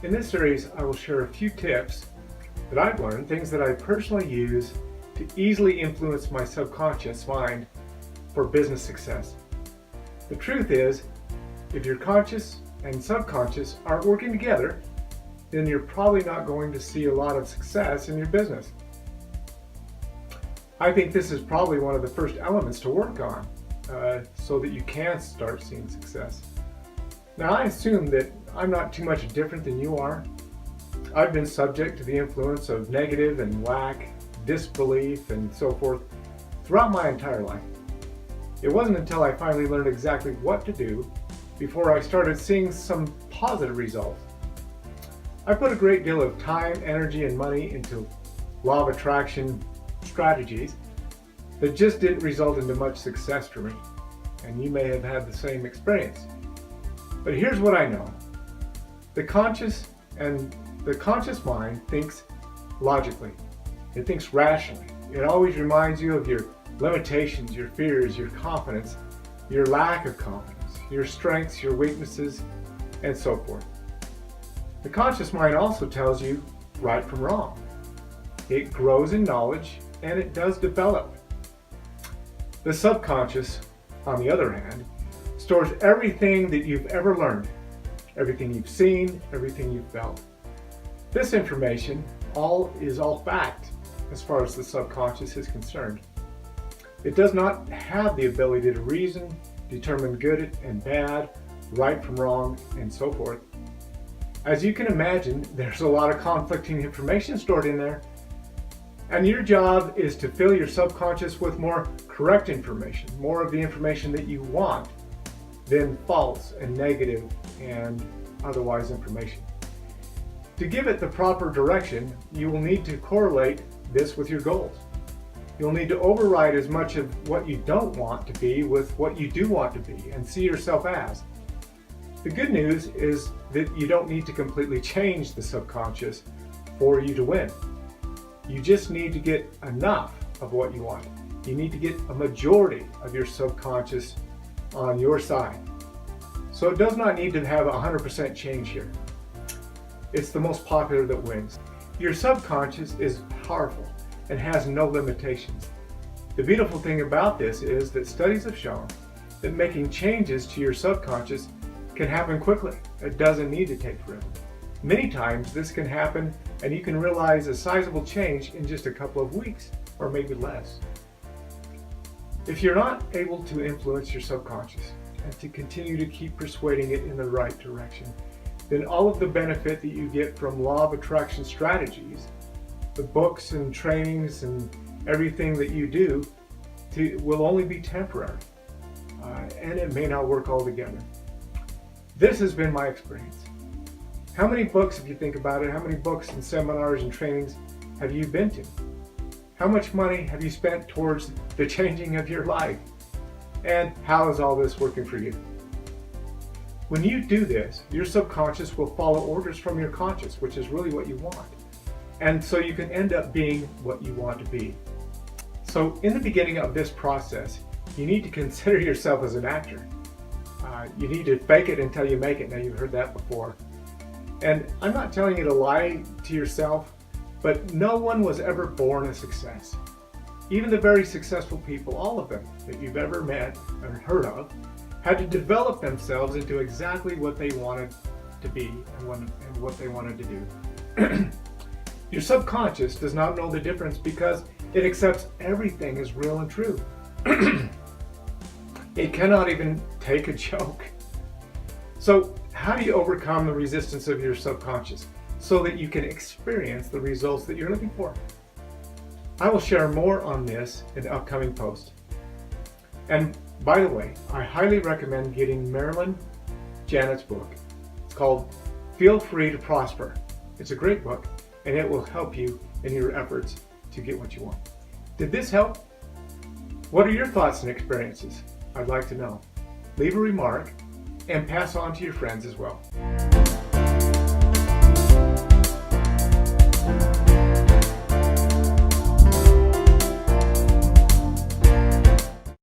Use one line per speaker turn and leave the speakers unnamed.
In this series, I will share a few tips that I've learned, things that I personally use to easily influence my subconscious mind for business success. The truth is, if your conscious and subconscious aren't working together, then you're probably not going to see a lot of success in your business. I think this is probably one of the first elements to work on so that you can start seeing success. Now, I assume that I'm not too much different than you are. I've been subject to the influence of negative and lack, disbelief, and so forth throughout my entire life. It wasn't until I finally learned exactly what to do before I started seeing some positive results. I put a great deal of time, energy, and money into law of attraction strategies that just didn't result into much success for me. And you may have had the same experience. But here's what I know. The conscious mind thinks logically. It thinks rationally. It always reminds you of your limitations, your fears, your confidence, your lack of confidence, your strengths, your weaknesses, and so forth. The conscious mind also tells you right from wrong. It grows in knowledge and it does develop. The subconscious, on the other hand, stores everything that you've ever learned, everything you've seen, everything you've felt. This information is all fact as far as the subconscious is concerned. It does not have the ability to reason, determine good and bad, right from wrong, and so forth. As you can imagine, there's a lot of conflicting information stored in there, and your job is to fill your subconscious with more correct information, more of the information that you want than false and negative and otherwise information. To give it the proper direction, you will need to correlate this with your goals. You'll need to override as much of what you don't want to be with what you do want to be and see yourself as. The good news is that you don't need to completely change the subconscious for you to win. You just need to get enough of what you want. You need to get a majority of your subconscious on your side. So it does not need to have 100% change here. It's the most popular that wins. Your subconscious is powerful and has no limitations. The beautiful thing about this is that studies have shown that making changes to your subconscious can happen quickly. It doesn't need to take forever. Many times this can happen and you can realize a sizable change in just a couple of weeks or maybe less. If you're not able to influence your subconscious and to continue to keep persuading it in the right direction, then all of the benefit that you get from law of attraction strategies, the books and trainings and everything that you do will only be temporary, and it may not work altogether. This has been my experience. How many books, if you think about it, how many books and seminars and trainings have you been to? How much money have you spent towards the changing of your life? And how is all this working for you? When you do this, your subconscious will follow orders from your conscious, which is really what you want. And so you can end up being what you want to be. So in the beginning of this process, you need to consider yourself as an actor. You need to fake it until you make it. Now, you've heard that before. And I'm not telling you to lie to yourself, but no one was ever born a success. Even the very successful people, all of them that you've ever met or heard of, had to develop themselves into exactly what they wanted to be and what they wanted to do. Your subconscious does not know the difference because it accepts everything as real and true. It cannot even take a joke. So how do you overcome the resistance of your subconscious so that you can experience the results that you're looking for? I will share more on this in upcoming posts. And by the way, I highly recommend getting Marilyn Janet's book. It's called Feel Free to Prosper. It's a great book and it will help you in your efforts to get what you want. Did this help? What are your thoughts and experiences? I'd like to know. Leave a remark and pass on to your friends as well.